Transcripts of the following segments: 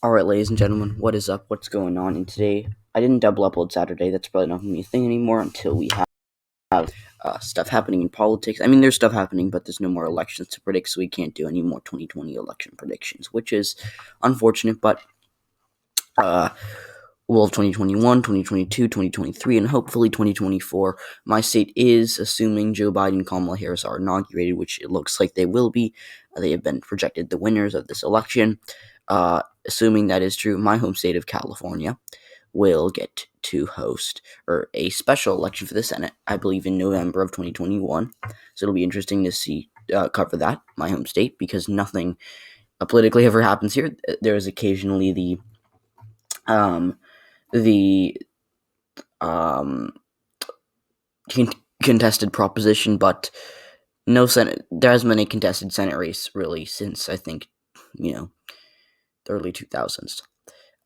Alright, ladies and gentlemen, what is up? What's going on? And today, I didn't double upload Saturday. That's probably not going to be a thing anymore until we have stuff happening in politics. I mean, there's stuff happening, but there's no more elections to predict, so we can't do any more 2020 election predictions, which is unfortunate, but 2021, 2022, 2023, and hopefully 2024. My state is assuming Joe Biden and Kamala Harris are inaugurated, which it looks like they will be. They have been projected the winners of this election. Assuming that is true, my home state of California will get to host a special election for the Senate, I believe in November of 2021. So it'll be interesting to see cover that, my home state, because nothing politically ever happens here. There is occasionally the contested proposition, but no Senate. There hasn't been a contested Senate race really since I think the early 2000s.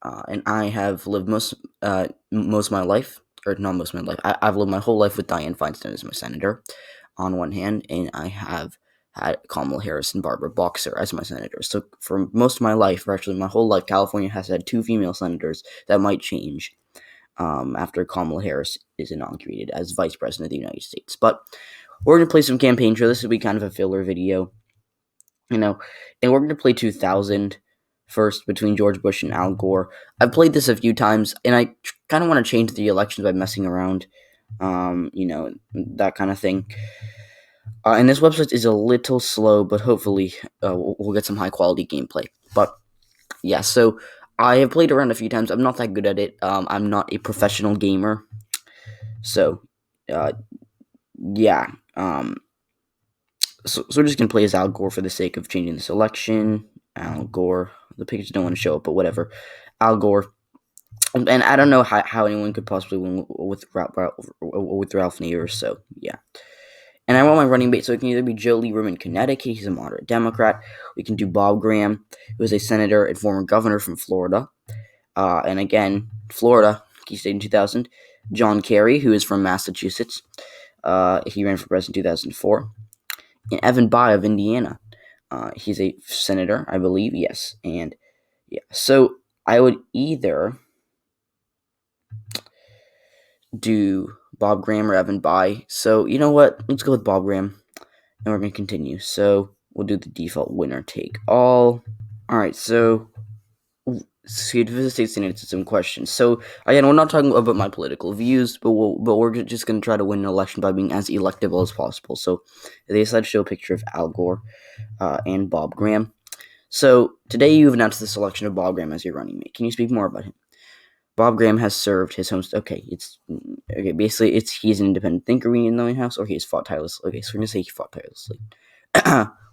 And I have lived most of my life, or not most of my life. I've lived my whole life with Dianne Feinstein as my senator, on one hand, and I have had Kamala Harris and Barbara Boxer as my senators. So for most of my life, or actually my whole life, California has had two female senators. That might change after Kamala Harris is inaugurated as Vice President of the United States. But we're going to play some campaign trail. This will be kind of a filler video, and we're going to play 2000 first between George Bush and Al Gore. I've played this a few times, and I kind of want to change the elections by messing around, that kind of thing. And this website is a little slow, but hopefully we'll get some high-quality gameplay. But, yeah, so I have played around a few times. I'm not that good at it. I'm not a professional gamer. So, yeah. So we're just going to play as Al Gore for the sake of changing this election. Al Gore. The pictures don't want to show up, but whatever. Al Gore. And I don't know how anyone could possibly win with Ralph Nader, so yeah. And I want my running mate, so it can either be Joe Lieberman in Connecticut, he's a moderate Democrat. We can do Bob Graham, who is a senator and former governor from Florida. And again, Florida, he stayed in 2000. John Kerry, who is from Massachusetts. He ran for president in 2004. And Evan Bayh of Indiana. He's a senator, I believe, yes. And yeah, so I would either do Bob Graham or Evan Bayh. So you know what? Let's go with Bob Graham, and we're going to continue. So we'll do the default winner take all. All right, so visit state senate to some questions. So again, we're not talking about my political views, but we're just going to try to win an election by being as electable as possible. So they decided to show a picture of Al Gore and Bob Graham. So today you've announced the selection of Bob Graham as your running mate. Can you speak more about him? Bob Graham has served his home. Basically, he's an independent thinker in the White House, or he has fought tirelessly. Okay, so we're gonna say he fought tirelessly.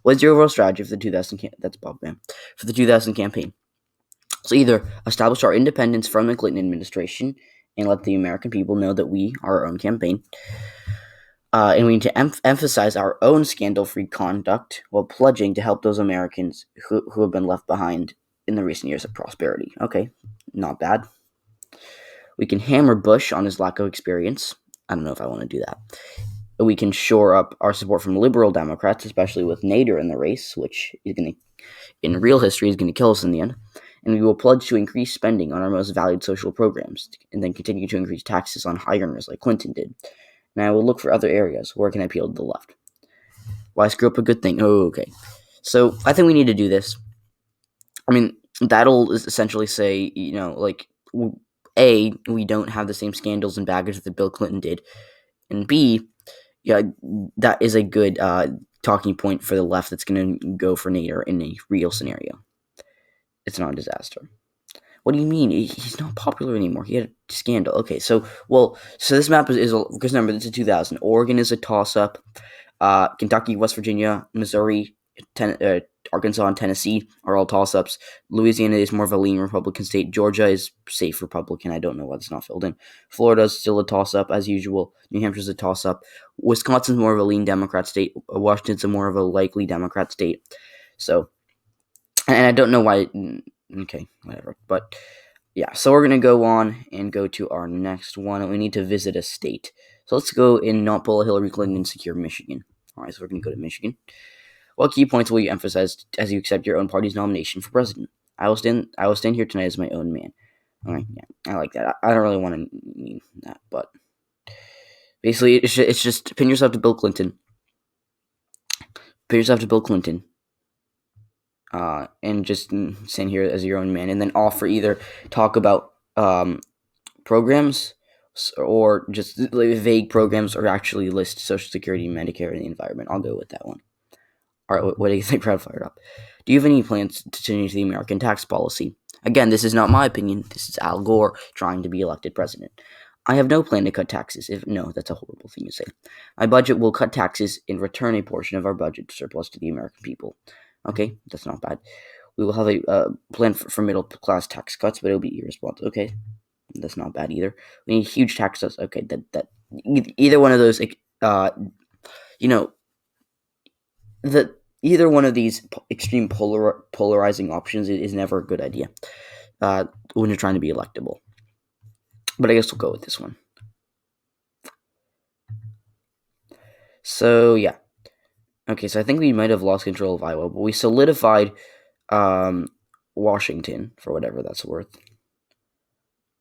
What's your overall strategy for the 2000? That's Bob Graham for the 2000 campaign. So either establish our independence from the Clinton administration and let the American people know that we are our own campaign. And we need to emphasize our own scandal-free conduct while pledging to help those Americans who have been left behind in the recent years of prosperity. Okay, not bad. We can hammer Bush on his lack of experience. I don't know if I want to do that. We can shore up our support from liberal Democrats, especially with Nader in the race, which is in real history, is going to kill us in the end. And we will pledge to increase spending on our most valued social programs, and then continue to increase taxes on high earners like Clinton did. And I will look for other areas where can I appeal to the left. Why screw up a good thing? Oh, okay. So I think we need to do this. I mean, that'll essentially say, A, we don't have the same scandals and baggage that Bill Clinton did, and B, that is a good talking point for the left that's going to go for Nader in a real scenario. It's not a disaster. What do you mean? He's not popular anymore. He had a scandal. Okay, so this map is because remember, it's a 2000. Oregon is a toss-up. Kentucky, West Virginia, Missouri, Arkansas, and Tennessee are all toss-ups. Louisiana is more of a lean Republican state. Georgia is safe Republican. I don't know why it's not filled in. Florida is still a toss-up, as usual. New Hampshire's a toss-up. Wisconsin's more of a lean Democrat state. Washington's a more of a likely Democrat state. So, and I don't know why... Okay, whatever. But, yeah, so we're going to go on and go to our next one. We need to visit a state. So let's go and not pull a Hillary Clinton and secure Michigan. All right, so we're going to go to Michigan. What key points will you emphasize as you accept your own party's nomination for president? I will stand here tonight as my own man. Alright, yeah, I like that. I don't really want to mean that, but basically, it's just pin yourself to Bill Clinton. Pin yourself to Bill Clinton. And just stand here as your own man, and then offer either talk about programs or just like vague programs, or actually list Social Security, Medicare, and the environment. I'll go with that one. All right, what do you think? Crowd fired up. Do you have any plans to change the American tax policy? Again, this is not my opinion. This is Al Gore trying to be elected president. I have no plan to cut taxes. No, that's a horrible thing to say. My budget will cut taxes and return a portion of our budget surplus to the American people. Okay, that's not bad. We will have a plan for middle class tax cuts, but it'll be irresponsible. Okay, that's not bad either. We need huge tax cuts. Okay, that either one of those, either one of these extreme polarizing options is never a good idea when you're trying to be electable. But I guess we'll go with this one. So yeah. Okay, so I think we might have lost control of Iowa, but we solidified Washington, for whatever that's worth.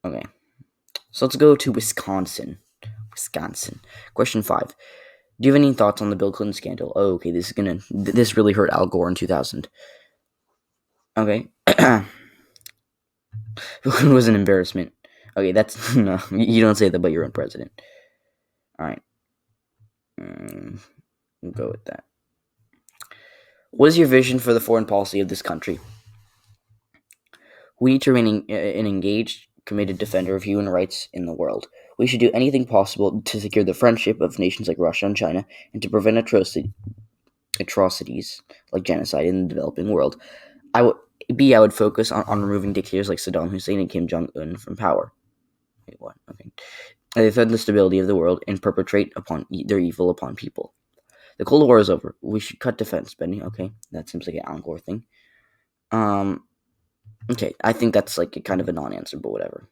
Okay. So let's go to Wisconsin. Question 5. Do you have any thoughts on the Bill Clinton scandal? Oh, okay, this really hurt Al Gore in 2000. Okay. Bill Clinton was an embarrassment. Okay, that's no, you don't say that about your own president. All right. We'll go with that. What is your vision for the foreign policy of this country? We need to remain an engaged, committed defender of human rights in the world. We should do anything possible to secure the friendship of nations like Russia and China, and to prevent atrocities like genocide in the developing world. I would focus on removing dictators like Saddam Hussein and Kim Jong-un from power. Wait, what? Okay. They threaten the stability of the world and perpetrate their evil upon people. The Cold War is over. We should cut defense spending. Okay, that seems like an Al Gore thing. Okay, I think that's like a kind of a non-answer, but whatever.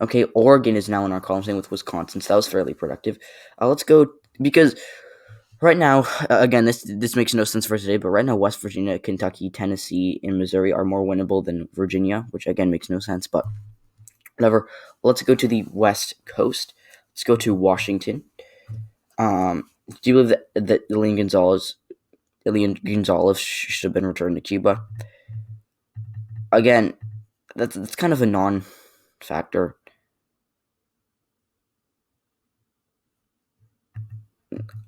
Okay, Oregon is now in our column, same with Wisconsin, so that was fairly productive. Let's go, because right now, again, this makes no sense for today, but right now West Virginia, Kentucky, Tennessee, and Missouri are more winnable than Virginia, which again makes no sense, but whatever. Let's go to the West Coast. Let's go to Washington. Do you believe that Elian Gonzalez should have been returned to Cuba? Again, that's kind of a non-factor.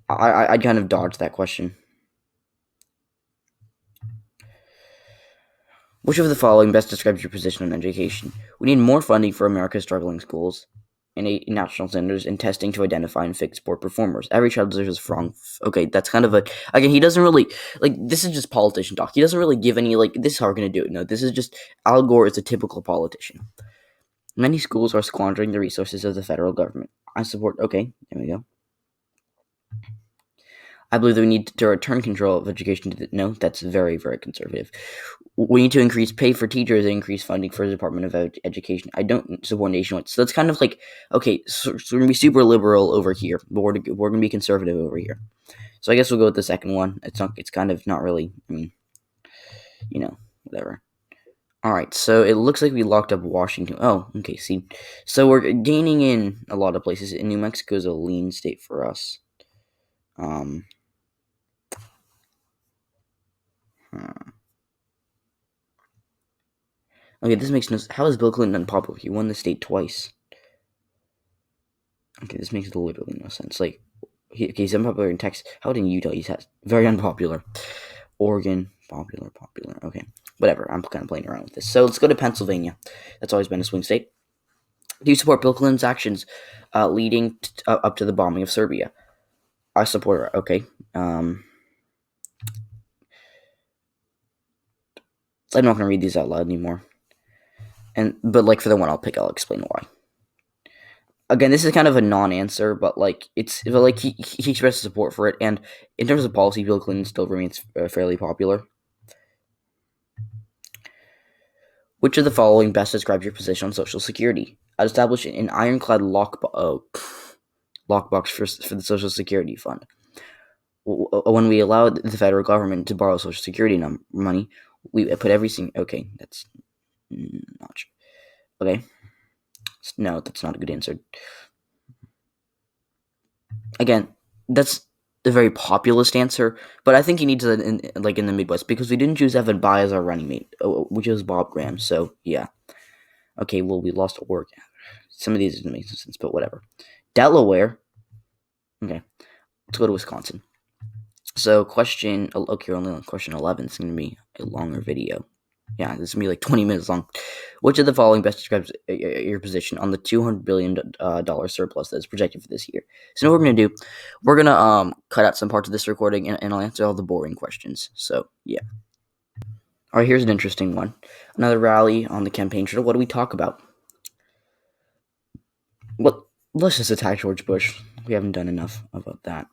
I'd kind of dodge that question. Which of the following best describes your position on education? We need more funding for America's struggling schools, and national standards and testing to identify and fix poor performers. Every child deserves wrong. Okay, that's kind of again, he doesn't really, this is just politician talk. He doesn't really give any, this is how we're going to do it. No, this is just, Al Gore is a typical politician. Many schools are squandering the resources of the federal government. I support, okay, there we go. I believe that we need to return control of education to no, that's very, very conservative. We need to increase pay for teachers and increase funding for the Department of Education. I don't support nationwide. So that's kind of okay, so we're going to be super liberal over here, but we're going to be conservative over here. So I guess we'll go with the second one. It's kind of not really, whatever. Alright, so it looks like we locked up Washington. Oh, okay, see. So we're gaining in a lot of places, and New Mexico is a lean state for us. Okay, this makes no sense. How is Bill Clinton unpopular? He won the state twice. Okay, this makes literally no sense. He's unpopular in Texas. How in Utah he's very unpopular. Oregon, popular. Okay, whatever. I'm kind of playing around with this. So let's go to Pennsylvania. That's always been a swing state. Do you support Bill Clinton's actions leading up to the bombing of Serbia? I support her. Okay. I'm not going to read these out loud anymore. But for the one I'll pick, I'll explain why. Again, this is kind of a non-answer, but he expresses support for it, and in terms of policy, Bill Clinton still remains fairly popular. Which of the following best describes your position on Social Security? I'd establish an ironclad lockbox for the Social Security fund. When we allow the federal government to borrow Social Security money, We put every single. Okay, that's not true. Okay, no, that's not a good answer. Again, that's a very populist answer, but I think he needs it in the Midwest because we didn't choose Evan Bayh as our running mate. We chose Bob Graham. So yeah. Okay, well we lost Oregon. Some of these doesn't make sense, but whatever. Delaware. Okay, let's go to Wisconsin. So question. Okay, only on question 11. It's gonna be a longer video. Yeah, this is gonna be like 20 minutes long. Which of the following best describes your position on the $200 billion surplus that is projected for this year? So, what we're gonna do, we're gonna cut out some parts of this recording, and I'll answer all the boring questions. So, yeah. All right, here's an interesting one. Another rally on the campaign trail. What do we talk about? Well, let's just attack George Bush. We haven't done enough about that.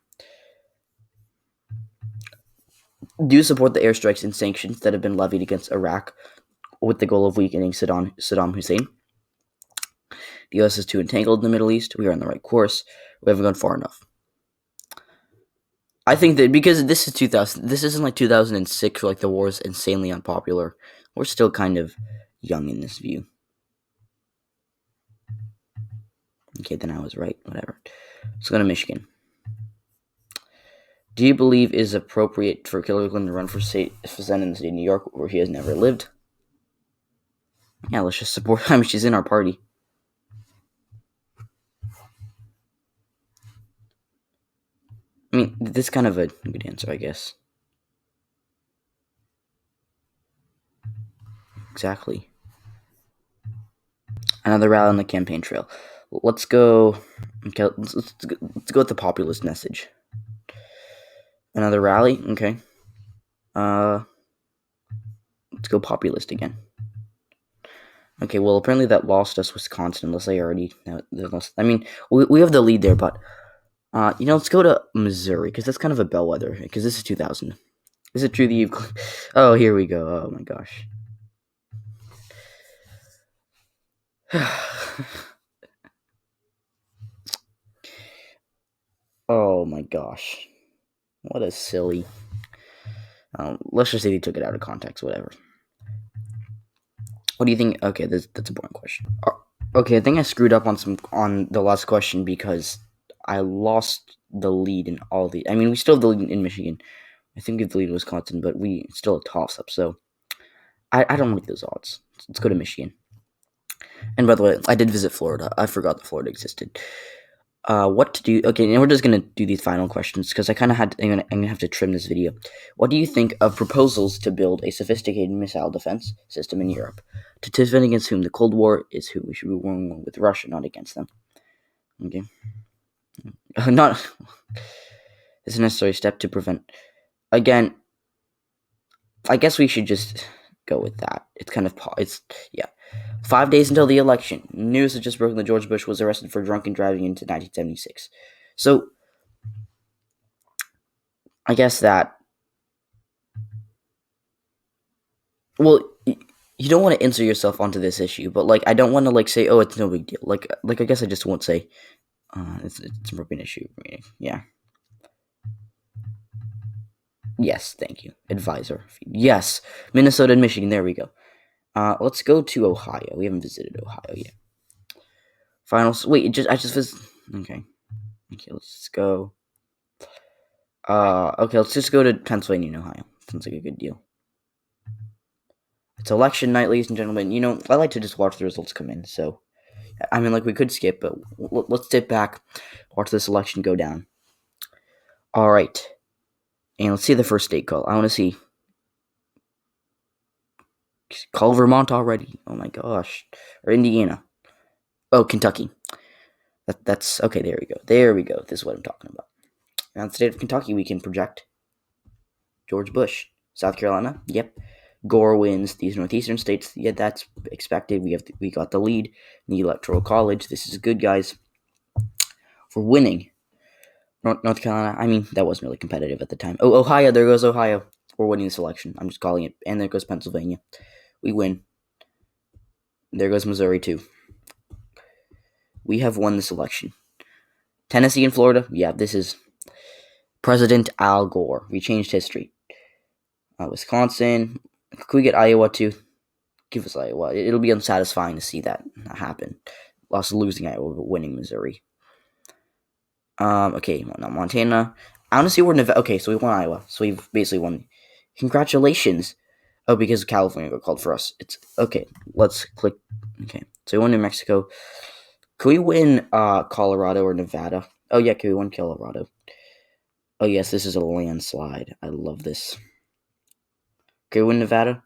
Do you support the airstrikes and sanctions that have been levied against Iraq with the goal of weakening Saddam Hussein? The U.S. is too entangled in the Middle East. We are on the right course. We haven't gone far enough. I think that because this is 2000, this isn't like 2006 where like the war is insanely unpopular. We're still kind of young in this view. Okay, then I was right. Whatever. Let's go to Michigan. Do you believe it is appropriate for Hillary Clinton to run for Senate in the state of New York where he has never lived? Yeah, let's just support. I mean, she's in our party. I mean, this is kind of a good answer, I guess. Exactly. Another rally on the campaign trail. Let's go. Okay, let's go with the populist message. Another rally. Okay. Let's go populist again. Okay. Well, apparently that lost us Wisconsin. Unless they already. I mean, we have the lead there, but let's go to Missouri because that's kind of a bellwether. Because this is 2000. Is it true that you've? Oh, here we go. Oh my gosh. Oh my gosh. What a silly. Let's just say they took it out of context, whatever. What do you think? Okay, that's a boring question. Okay, I think I screwed up on the last question because I lost the lead in all the. I mean, we still have the lead in Michigan. I think we have the lead in Wisconsin, but we still a toss-up. So I don't like those odds. Let's go to Michigan. And by the way, I did visit Florida. I forgot that Florida existed. What to do? Okay, and we're just gonna do these final questions because I kind of had. I'm gonna have to trim this video. What do you think of proposals to build a sophisticated missile defense system in Europe to defend against whom? The Cold War is who we should be warring with Russia, not against them. Okay, not. It's a necessary step to prevent. Again, I guess we should just go with that. It's kind of yeah. 5 days until the election, news had just broken that George Bush was arrested for drunken driving into 1976. So, I guess that. Well, you don't want to insert yourself onto this issue, but like I don't want to say, oh, it's no big deal. Like I guess I just won't say, it's a broken issue. Yeah. Yes, thank you, advisor. Yes, Minnesota and Michigan. There we go. Let's go to Ohio. We haven't visited Ohio yet. Finals. Wait, I just visited. Okay, let's just go. Okay, let's just go to Pennsylvania and Ohio. Sounds like a good deal. It's election night, ladies and gentlemen. I like to just watch the results come in. So, I mean, we could skip, but let's sit back, watch this election go down. All right, and let's see the first state call. I want to see. Call Vermont already. Oh my gosh. Or Indiana. Oh, Kentucky. That's okay. There we go. There we go. This is what I'm talking about. Now, in the state of Kentucky, we can project George Bush. South Carolina. Yep. Gore wins these northeastern states. Yeah, that's expected. We got the lead in the Electoral College. This is good, guys. For winning North Carolina. I mean, that wasn't really competitive at the time. Oh, Ohio. There goes Ohio. We're winning this election. I'm just calling it. And there goes Pennsylvania. We win. There goes Missouri, too. We have won this election. Tennessee and Florida, yeah, this is President Al Gore. We changed history. Wisconsin, Can we get Iowa too? Give us Iowa. It'll be unsatisfying to see that happen. Lost losing Iowa, but winning Missouri. Okay, now Montana. I want to see where Nevada. Okay, so we won Iowa. So we've basically won. Congratulations. Oh, because California got called for us. It's okay. Let's click. Okay, so we won New Mexico. Can we win Colorado or Nevada? Oh yeah, can we win Colorado? Oh yes, this is a landslide. I love this. Can we win Nevada?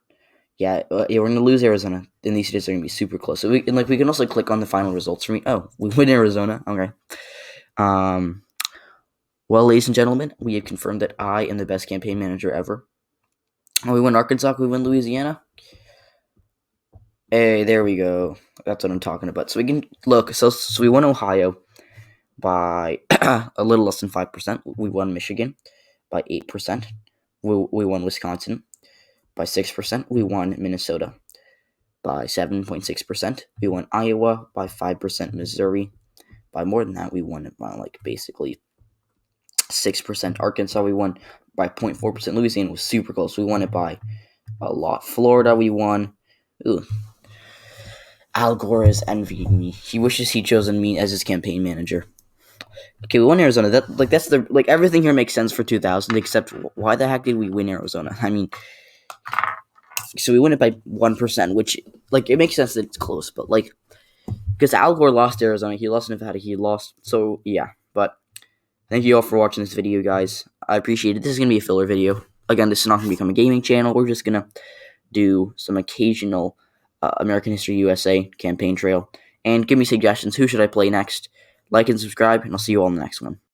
Yeah, we're gonna lose Arizona, and these states are gonna be super close. So we can also click on the final results for me. Oh, we win Arizona. Okay. Well, ladies and gentlemen, we have confirmed that I am the best campaign manager ever. Oh, we win Arkansas. We win Louisiana. Hey, there we go. That's what I'm talking about. So we can look. So we won Ohio by a little less than 5%. We won Michigan by 8%. We won Wisconsin by 6%. We won Minnesota by 7.6%. We won Iowa by 5%. Missouri by more than that. We won it by basically 6%. Arkansas, we won by 0.4%. Louisiana was super close. We won it by a lot. Florida, we won. Ooh. Al Gore is envying me. He wishes he'd chosen me as his campaign manager. Okay, we won Arizona. That's everything here makes sense for 2000, except why the heck did we win Arizona? I mean, so we win it by 1%, which it makes sense that it's close, but because Al Gore lost Arizona, he lost Nevada, he lost. So yeah, but thank you all for watching this video, guys. I appreciate it. This is gonna be a filler video. Again, this is not gonna become a gaming channel. We're just gonna do some occasional American History USA campaign trail, and give me suggestions. Who should I play next? Like and subscribe, and I'll see you all in the next one.